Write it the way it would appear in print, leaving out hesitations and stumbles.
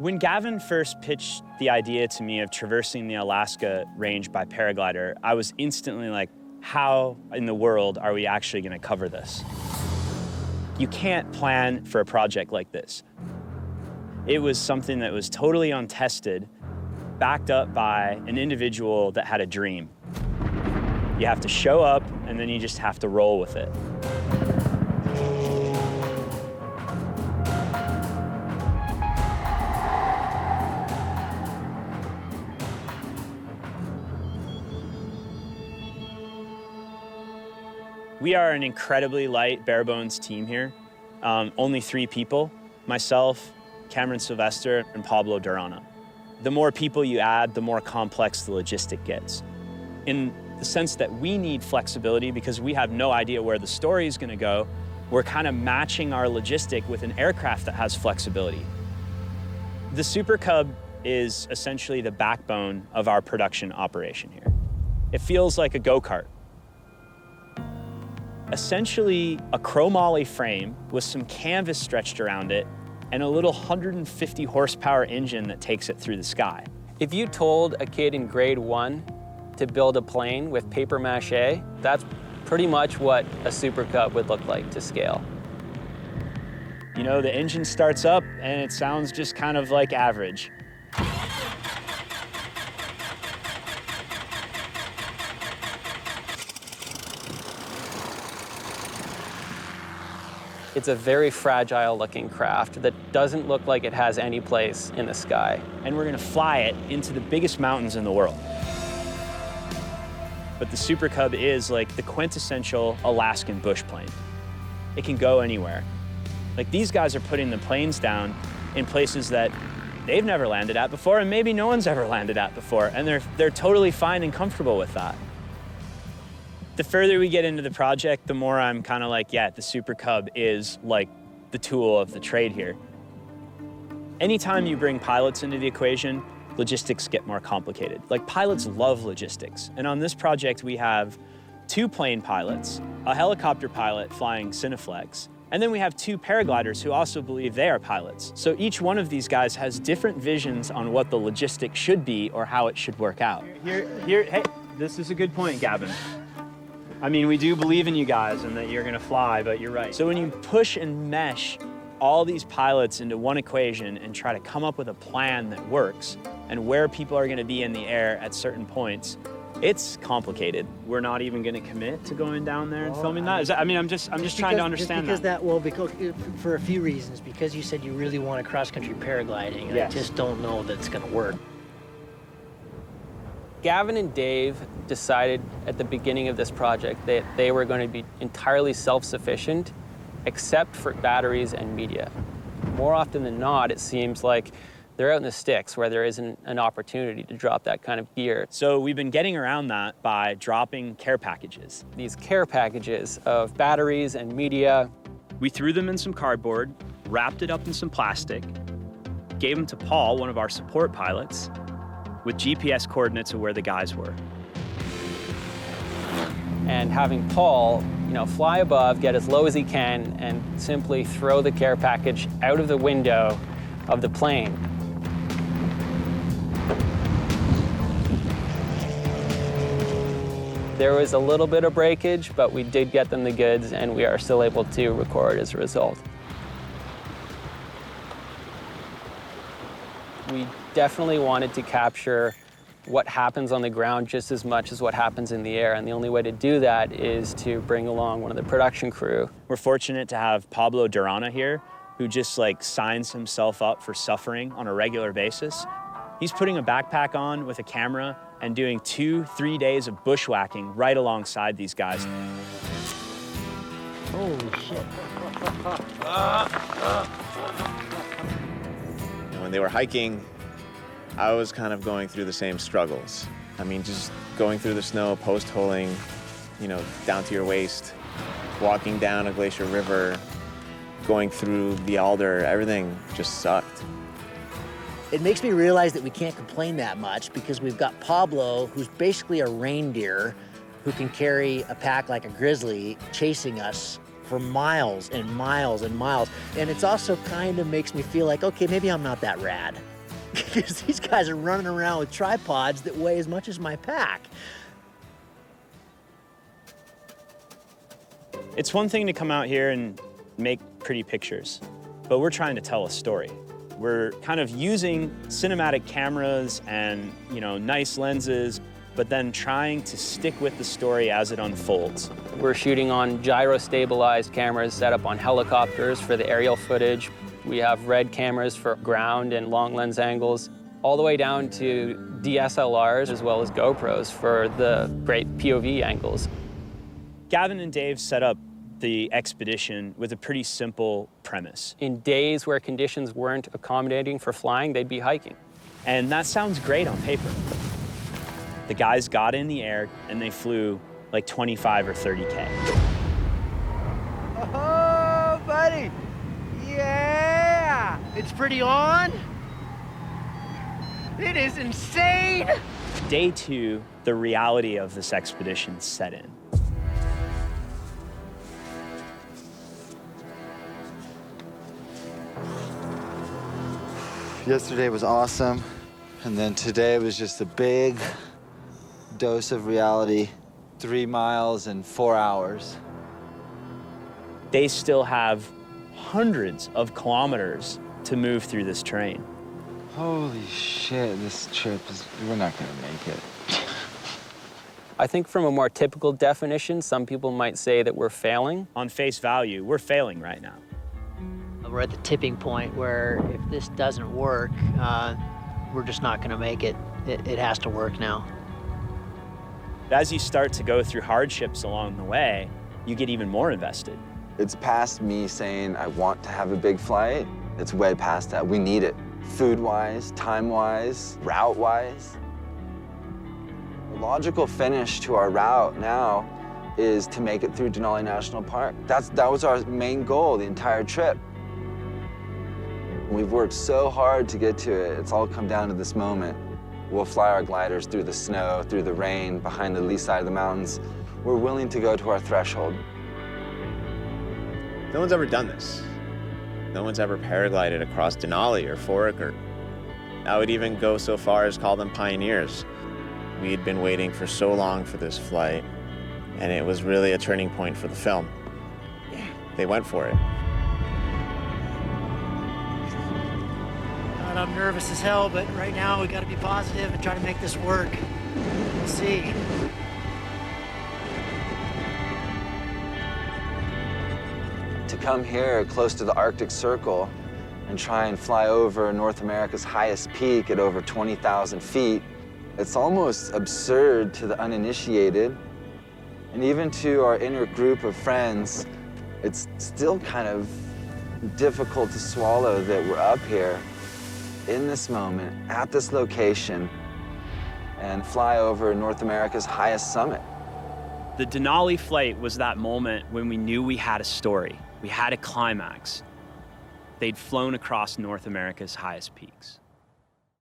When Gavin first pitched the idea to me of traversing the Alaska range by paraglider, I was instantly like, how in the world are we actually going to cover this? You can't plan for a project like this. It was something that was totally untested, backed up by an individual that had a dream. You have to show up, and then you just have to roll with it. We are an incredibly light, bare-bones team here. Only 3 people, myself, Cameron Sylvester, and Pablo Durana. The more people you add, the more complex the logistic gets. In the sense that we need flexibility because we have no idea where the story is gonna go, we're kind of matching our logistic with an aircraft that has flexibility. The Super Cub is essentially the backbone of our production operation here. It feels like a go-kart. Essentially a chromoly frame with some canvas stretched around it and a little 150 horsepower engine that takes it through the sky. If you told a kid in grade 1 to build a plane with paper mache, that's pretty much what a Super Cub would look like to scale. You know, the engine starts up and it sounds just kind of like average. It's a very fragile looking craft that doesn't look like it has any place in the sky. And we're gonna fly it into the biggest mountains in the world. But the Super Cub is like the quintessential Alaskan bush plane. It can go anywhere. Like these guys are putting the planes down in places that they've never landed at before and maybe no one's ever landed at before, and they're totally fine and comfortable with that. The further we get into the project, the more I'm kind of like, yeah, the Super Cub is like the tool of the trade here. Anytime you bring pilots into the equation, logistics get more complicated. Like pilots love logistics. And on this project, we have 2 plane pilots, a helicopter pilot flying Cineflex, and then we have 2 paragliders who also believe they are pilots. So each one of these guys has different visions on what the logistics should be or how it should work out. Hey, this is a good point, Gavin. I mean, we do believe in you guys and that you're gonna fly, but you're right. So when you push and mesh all these pilots into one equation and try to come up with a plan that works and where people are gonna be in the air at certain points, it's complicated. We're not even gonna commit to going down there and filming that. I'm just trying to understand that. Because for a few reasons, because you said you really want a cross-country paragliding, and Yes. I just don't know that it's gonna work. Gavin and Dave decided at the beginning of this project that they were going to be entirely self-sufficient, except for batteries and media. More often than not, it seems like they're out in the sticks where there isn't an opportunity to drop that kind of gear. So we've been getting around that by dropping care packages. These care packages of batteries and media. We threw them in some cardboard, wrapped it up in some plastic, gave them to Paul, one of our support pilots, with GPS coordinates of where the guys were. And having Paul, fly above, get as low as he can, and simply throw the care package out of the window of the plane. There was a little bit of breakage, but we did get them the goods, and we are still able to record as a result. We definitely wanted to capture what happens on the ground just as much as what happens in the air, and the only way to do that is to bring along one of the production crew. We're fortunate to have Pablo Durana here, who just signs himself up for suffering on a regular basis. He's putting a backpack on with a camera and doing 2-3 days of bushwhacking right alongside these guys. Holy shit. When they were hiking, I was kind of going through the same struggles. I mean, just going through the snow, post-holing, down to your waist, walking down a glacier river, going through the alder, everything just sucked. It makes me realize that we can't complain that much because we've got Pablo, who's basically a reindeer, who can carry a pack like a grizzly, chasing us for miles and miles and miles. And it's also kind of makes me feel like, okay, maybe I'm not that rad. Because these guys are running around with tripods that weigh as much as my pack. It's one thing to come out here and make pretty pictures, but we're trying to tell a story. We're kind of using cinematic cameras and, nice lenses, but then trying to stick with the story as it unfolds. We're shooting on gyro-stabilized cameras set up on helicopters for the aerial footage. We have RED cameras for ground and long lens angles, all the way down to DSLRs as well as GoPros for the great POV angles. Gavin and Dave set up the expedition with a pretty simple premise. In days where conditions weren't accommodating for flying, they'd be hiking. And that sounds great on paper. The guys got in the air and they flew like 25 or 30K. Oh, buddy. Yeah. It's pretty on. It is insane. Day 2, the reality of this expedition set in. Yesterday was awesome, and then today was just a big dose of reality. 3 miles in 4 hours. They still have hundreds of kilometers to move through this terrain. Holy shit, this trip we're not gonna make it. I think from a more typical definition, some people might say that we're failing. On face value, we're failing right now. We're at the tipping point where if this doesn't work, we're just not gonna make it. It has to work now. As you start to go through hardships along the way, you get even more invested. It's past me saying I want to have a big flight. It's way past that. We need it. Food-wise, time-wise, route-wise. The logical finish to our route now is to make it through Denali National Park. That was our main goal the entire trip. We've worked so hard to get to it. It's all come down to this moment. We'll fly our gliders through the snow, through the rain, behind the lee side of the mountains. We're willing to go to our threshold. No one's ever done this. No one's ever paraglided across Denali or Fork, or I would even go so far as call them pioneers. We had been waiting for so long for this flight, and it was really a turning point for the film. They went for it. God, I'm nervous as hell, but right now we gotta be positive and try to make this work. We'll see. To come here close to the Arctic Circle and try and fly over North America's highest peak at over 20,000 feet, it's almost absurd to the uninitiated. And even to our inner group of friends, it's still kind of difficult to swallow that we're up here in this moment, at this location, and fly over North America's highest summit. The Denali flight was that moment when we knew we had a story. We had a climax. They'd flown across North America's highest peaks.